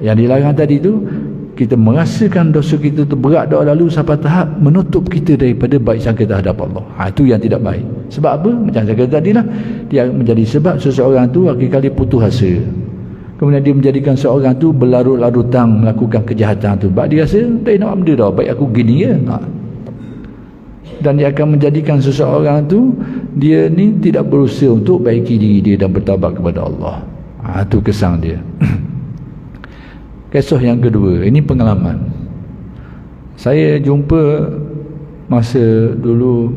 Yang dilarang tadi tu, kita merasakan dosa kita tu berat dah lalu sampai tahap menutup kita daripada baik sangka terhadap Allah. Itu yang tidak baik. Sebab apa? Macam saya kata tadi lah, dia menjadi sebab seseorang tu akhir kali putus asa. Kemudian dia menjadikan seorang tu berlarut-larutang melakukan kejahatan tu. Sebab dia rasa dah nak benda dah, baik aku gini ya. Dan dia akan menjadikan seseorang tu, dia ni tidak berusaha untuk baiki diri dia dan bertaubat kepada Allah. Itu kesan dia. Kisah yang kedua, ini pengalaman. Saya jumpa masa dulu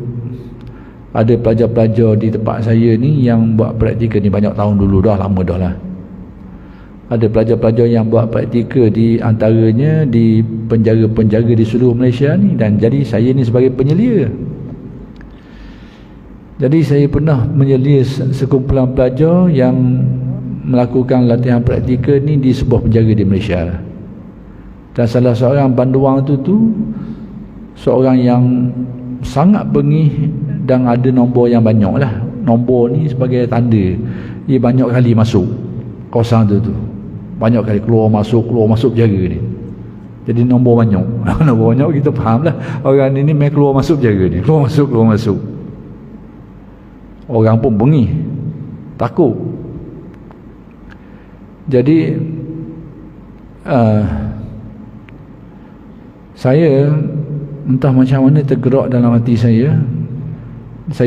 ada pelajar-pelajar di tempat saya ni yang buat praktikal ni, banyak tahun dulu dah, lama dah lah. Ada pelajar-pelajar yang buat praktikal di antaranya di penjara-penjara di seluruh Malaysia ni, dan jadi saya ni sebagai penyelia. Jadi saya pernah menyelia sekumpulan pelajar yang melakukan latihan praktikal ni di sebuah penjara di Malaysia. Dan salah seorang panduan tu seorang yang sangat bengih dan ada nombor yang banyak lah. Nombor ni sebagai tanda dia banyak kali masuk kawasan tu. Banyak kali keluar masuk penjara ni. Jadi nombor banyak. Nombor banyak kita faham lah, orang ni main keluar masuk penjara ni, keluar masuk. Orang pun bengih, takut. Jadi saya entah macam mana tergerak dalam hati saya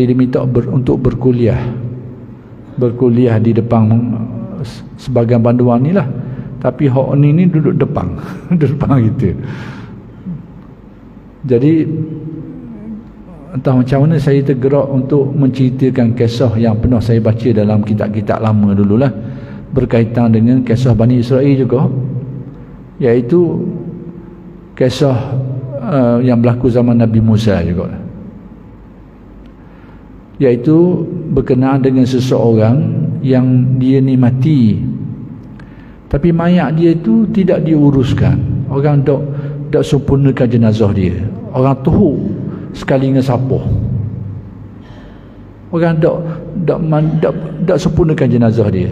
diminta untuk berkuliah di depan sebagian panduan ni lah, tapi hak ni duduk depan depan kita. Jadi entah macam mana saya tergerak untuk menceritakan kisah yang pernah saya baca dalam kitab-kitab lama dululah, berkaitan dengan kisah Bani Israel juga, iaitu kisah yang berlaku zaman Nabi Musa juga, iaitu berkenaan dengan seseorang yang dia ni mati, tapi mayat dia tu tidak diuruskan. Orang tak sempurnakan jenazah dia, orang tuhuk sekali dengan sapuh. Orang tak sempurnakan jenazah dia,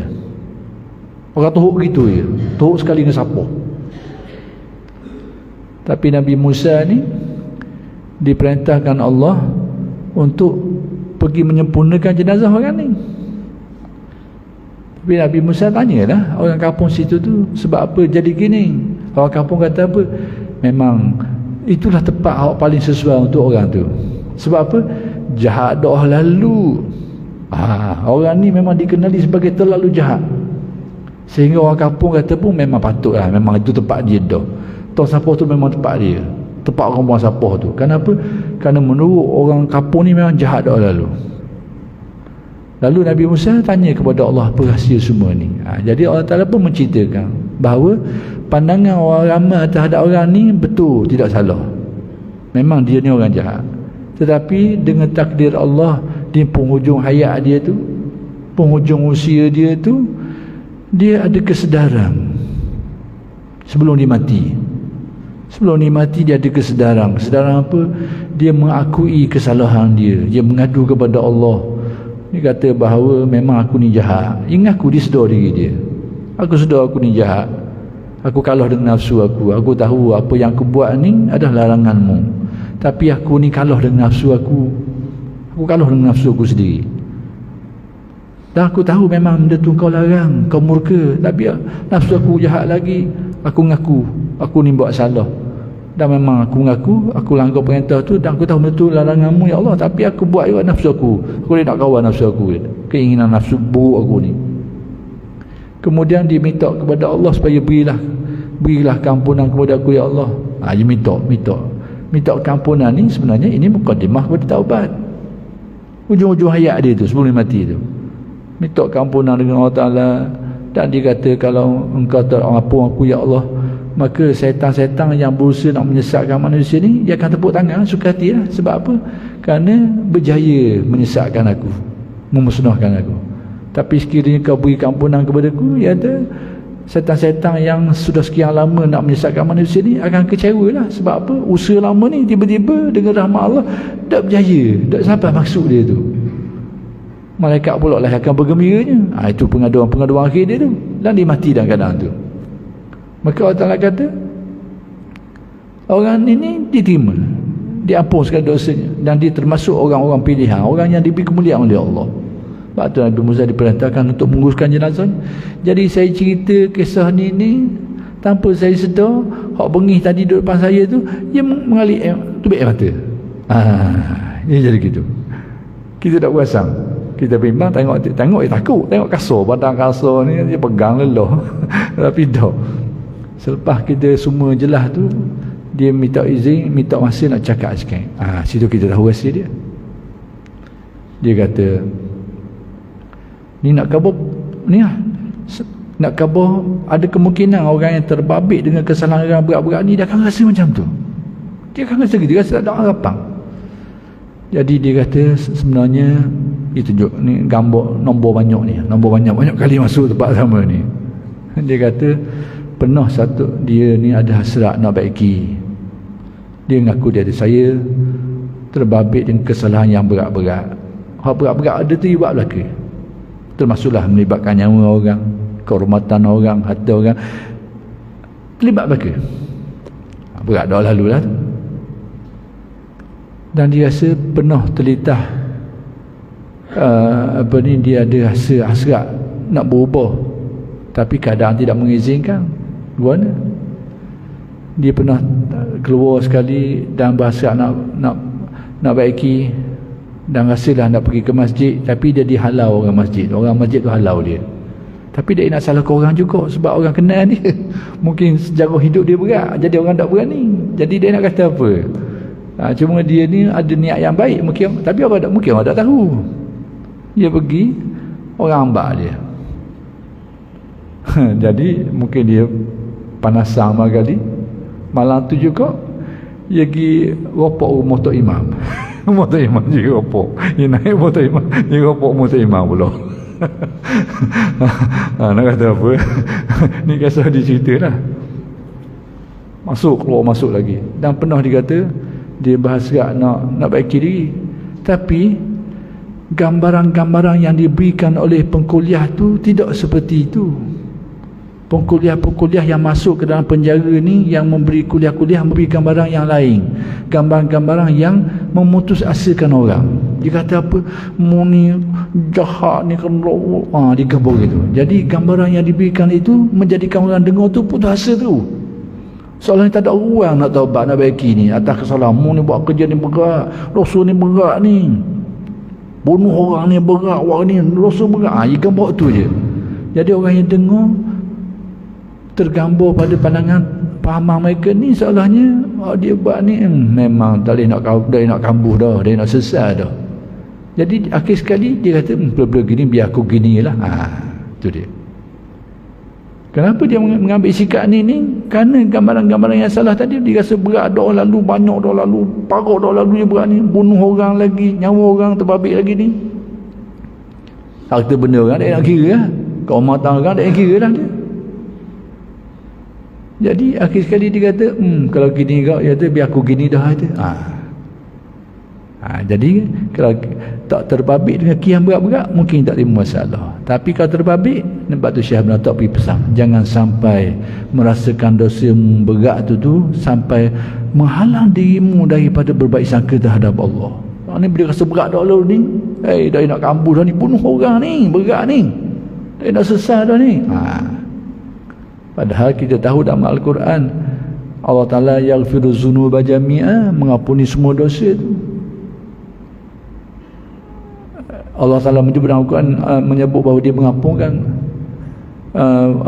orang tuhuk gitu je, tuhuk sekali dengan sapuh. Tapi Nabi Musa ni diperintahkan Allah untuk pergi menyempurnakan jenazah orang ni. Tapi Nabi Musa tanyalah orang kampung situ tu, sebab apa jadi gini? Orang kampung kata apa? Memang itulah tempat awak paling sesuai untuk orang tu. Sebab apa? Jahat dah lalu. Orang ni memang dikenali sebagai terlalu jahat, sehingga orang kampung kata pun memang patutlah, memang itu tempat dia dah. Tong Sapoh tu memang tempat dia, tempat orang buang sapoh tu. Kenapa? Kerana menurut orang kampung ni memang jahat dah lalu. Lalu Nabi Musa tanya kepada Allah apa rahsia semua ni. Jadi Allah Ta'ala pun menceritakan bahawa pandangan orang ramai terhadap orang ni betul, tidak salah. Memang dia ni orang jahat, tetapi dengan takdir Allah, di penghujung hayat dia tu, penghujung usia dia tu, dia ada kesedaran sebelum dia mati. Sebelum dia mati dia ada kesedaran. Kesedaran apa? Dia mengakui kesalahan dia, dia mengadu kepada Allah. Dia kata bahawa memang aku ni jahat. Dia ngaku, dia sedar diri dia. Aku sedar aku ni jahat, aku kalah dengan nafsu aku. Aku tahu apa yang aku buat ni adalah laranganmu, tapi aku ni kalah dengan nafsu aku. Aku kalah dengan nafsu aku sendiri. Dan aku tahu memang benda tu kau larang, kau murka, tapi nafsu aku jahat lagi. Aku ngaku aku ni buat salah, dan memang aku ngaku aku langgar perintah tu, dan aku tahu benda tu laranganmu ya Allah, tapi aku buat juga nafsu aku. Aku ni nak kawal nafsu aku, keinginan nafsu buruk aku ni. Kemudian dia minta kepada Allah supaya berilah kampunan kepada aku ya Allah. Dia minta kampunan ni sebenarnya ini mukadimah kepada taubat. Ujung-ujung hayat dia tu sebelum dia mati tu, minta kampunan dengan Allah Ta'ala. Dan dia kata, kalau engkau terampun aku ya Allah, maka setan-setan yang berusaha nak menyesatkan manusia ni, dia akan tepuk tangan suka hati lah. Sebab apa? Kerana berjaya menyesatkan aku, memusnahkan aku. Tapi sekiranya kau beri kampunan kepada aku, ya ada setan-setan yang sudah sekian lama nak menyesatkan manusia ni akan kecewa lah. Sebab apa? Usaha lama ni tiba-tiba dengan rahmat Allah tak berjaya, tak sampai maksud dia tu. Malaikat pula lah akan bergembiranya. Itu pengaduan akhir dia tu, dan dia mati dalam keadaan tu. Maka Allah Ta'ala kata orang ini diterima, diampun segala dosanya, dan dia termasuk orang-orang pilihan, orang yang diberi kemuliaan oleh Allah. Sebab tu Nabi Musa diperintahkan untuk menguruskan jenazah. Jadi saya cerita kisah ni tanpa saya sedar, hak bengih tadi duduk depan saya tu, dia mengalir tubik air mata. Dia jadi gitu. Kita tak perasan. Kita bimbang, tengok dia takut, tengok kasar, badan kasar ni dia pegang lelah. Tapi dah selepas kita semua jelas tu, dia minta izin, minta masa nak cakap sikit. Situ kita tahu rahsia dia. Dia kata, ni nak khabar ni lah, nak khabar ada kemungkinan orang yang terbabit dengan kesalahan yang berat-berat ni dia akan rasa macam tu. Dia akan rasa gitu, dia rasa tak ada harapan. Jadi dia kata sebenarnya dia tunjuk ni gambar nombor banyak ni, nombor banyak kali masuk tempat sama ni. Dia kata pernah satu dia ni ada hasrat nak baiki. Dia mengaku dia ada, saya terbabit dengan kesalahan yang berat-berat. Hak berat-berat ada tu dia buat belaka, termasuklah melibatkan nyawa orang, kehormatan orang, harta orang, terlibat belaka. Berat dah lalu lah. Dan dia rasa pernah terlitah dia ada rasa hasrat nak berubah, tapi keadaan tidak mengizinkan. Gimana? Dia pernah keluar sekali dan berhasrat nak baiki, dan rasalah nak pergi ke masjid, tapi dia dihalau orang masjid tu halau dia. Tapi dia nak salahkan orang juga, sebab orang kenal dia. Mungkin sejarah hidup dia berat, jadi orang tak berani. Jadi dia nak kata apa? Cuma dia ni ada niat yang baik mungkin, tapi mungkin orang tak tahu. Dia pergi, orang ambak dia. Jadi mungkin dia panasan kali. Malam tu juga dia pergi ropok rumah Tok Imam. Rumah Tok Imam dia ropok. Dia naik rumah Tok Imam, dia ropok rumah Tok Imam pula. Nak kata apa? Ni kisah dia cerita lah. Keluar masuk lagi. Dan pernah dia kata dia berhasrat nak baiki diri, tapi gambaran-gambaran yang diberikan oleh pengkuliah tu tidak seperti itu. Pengkuliah-pengkuliah yang masuk ke dalam penjara ni, yang memberi kuliah-kuliah, memberi gambaran yang lain, gambaran-gambaran yang memutus asakan orang. Dia kata apa, mu ni jahat ni kan, dia gambar gitu. Jadi gambaran yang diberikan itu menjadikan orang dengar tu putus asa tu. Soalnya tak ada orang nak taubat, nak baiki ni atas kesalahan. Mu ni buat kerja ni berat, dosa ni berat ni, bunuh orang ni berat, orang ni dosa berat. Dia gambar tu je. Jadi orang yang dengar tergambar pada pandangan pahaman mereka ni, seolahnya dia buat ni memang tak boleh nak kambuh dah, dia nak sesat dah. Jadi akhir sekali dia kata bela-bela gini biar aku gini lah. Tu dia. Kenapa dia mengambil sikap ni? Kerana gambaran-gambaran yang salah tadi. Dia rasa berat dah lalu, banyak dah lalu, parah dah lalu dia berat ni, bunuh orang lagi, nyawa orang terbabit lagi ni. Harta benda orang tak nak kira lah, kehormatan orang tak nak kira lah dia. Jadi akhir sekali dia kata kalau gini kau, dia kata biar aku gini dah kata. Jadi kalau tak terbabit dengan kiam berat-berat mungkin tak ada masalah. Tapi kalau terbabit, sebab tu Syekh Ibn Atta pergi pesan, jangan sampai merasakan dosa berat tu sampai menghalang dirimu daripada berbaik sangka terhadap Allah. Ni bila rasa berat dah lalu ni, dah nak kambuh dah ni, bunuh orang ni, berat ni, dah nak sesat dah ni. Padahal kita tahu dalam Al-Quran Allah Ta'ala yaghfiru dzunuba jami'a, mengampuni semua dosa tu. Allah Ta'ala menyebut dalam Al-Quran, menyebut bahawa dia mengampunkan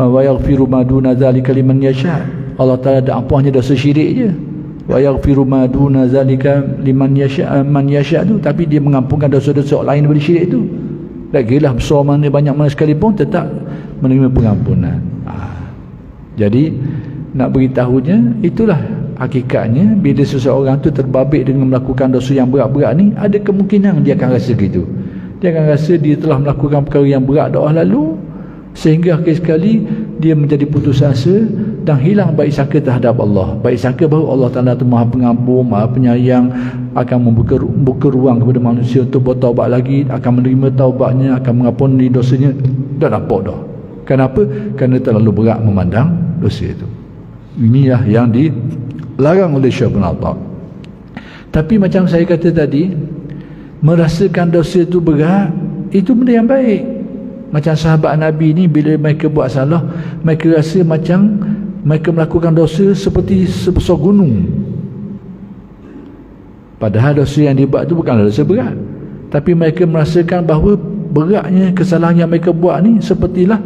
wa yaghfiru ma duna dzalika liman yasha. Allah Ta'ala ada ampun hanya dosa syirik je. Wa yaghfiru ma duna dzalika liman yasha, man yasha tu, tapi dia mengampunkan dosa-dosa lain daripada syirik tu. Tak kiralah besar mana banyak mana sekalipun, tetap menerima pengampunan. Jadi nak beritahunya, itulah hakikatnya bila seseorang tu terbabit dengan melakukan dosa yang berat-berat ni, ada kemungkinan dia akan rasa gitu. Dia akan rasa dia telah melakukan perkara yang berat dah lalu, sehingga akhir sekali dia menjadi putus asa dan hilang baik sangka terhadap Allah. Baik sangka bahawa Allah Ta'ala itu Maha Pengampun, Maha Penyayang, akan membuka ruang kepada manusia untuk bertaubat lagi, akan menerima taubatnya, akan mengampuni dosanya. Dah nampak dah. Kenapa? Kerana terlalu berat memandang dosa itu. Inilah yang dilarang oleh Syekh bin Atta. Tapi macam saya kata tadi, merasakan dosa itu berat, itu benda yang baik. Macam sahabat Nabi ni, bila mereka buat salah, mereka rasa macam mereka melakukan dosa seperti sebesar gunung. Padahal dosa yang dibuat itu bukanlah dosa berat, tapi mereka merasakan bahawa beratnya kesalahan yang mereka buat ni sepertilah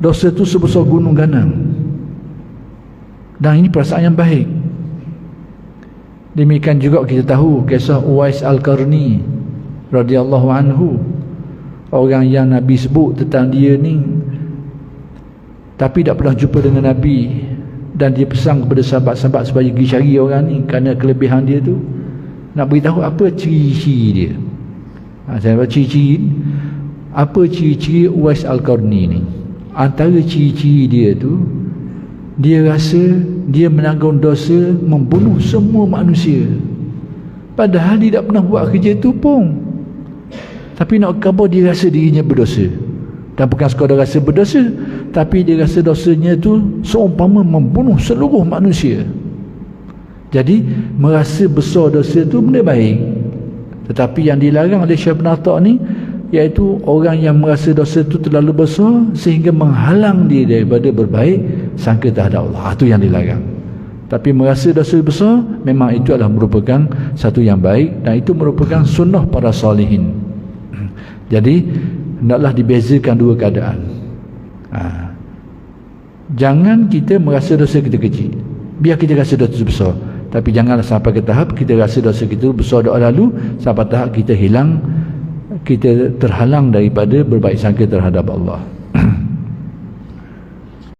dosa itu sebesar gunung ganang. Dan ini perasaan yang baik. Demikian juga kita tahu kisah Uwais Al-Qarni radhiyallahu anhu, orang yang Nabi sebut tentang dia ni, tapi tak pernah jumpa dengan Nabi, dan dia pesan kepada sahabat-sahabat supaya pergi cari orang ni kerana kelebihan dia tu. Nak beritahu apa ciri-ciri dia. Saya baca ciri-ciri. Apa ciri-ciri Uwais Al-Qarni ni? Antara ciri-ciri dia tu, dia rasa dia menanggung dosa membunuh semua manusia, padahal dia tak pernah buat kerja tu pun. Tapi nak khabar dia rasa dirinya berdosa. Dan bukan sekadar rasa berdosa, tapi dia rasa dosanya tu seumpama membunuh seluruh manusia. Jadi merasa besar dosa tu benda baik. Tetapi yang dilarang oleh Syekh bin Atta ni, iaitu orang yang merasa dosa itu terlalu besar sehingga menghalang dia daripada berbaik sangka terhadap Allah. Itu yang dilarang. Tapi merasa dosa besar, memang itu adalah merupakan satu yang baik, dan itu merupakan sunnah para salihin. Jadi hendaklah dibezakan dua keadaan. Jangan kita merasa dosa kita kecil, biar kita rasa dosa besar, tapi janganlah sampai ke tahap kita rasa dosa kita besar doa lalu, sampai tahap kita terhalang daripada berbaik sangka terhadap Allah.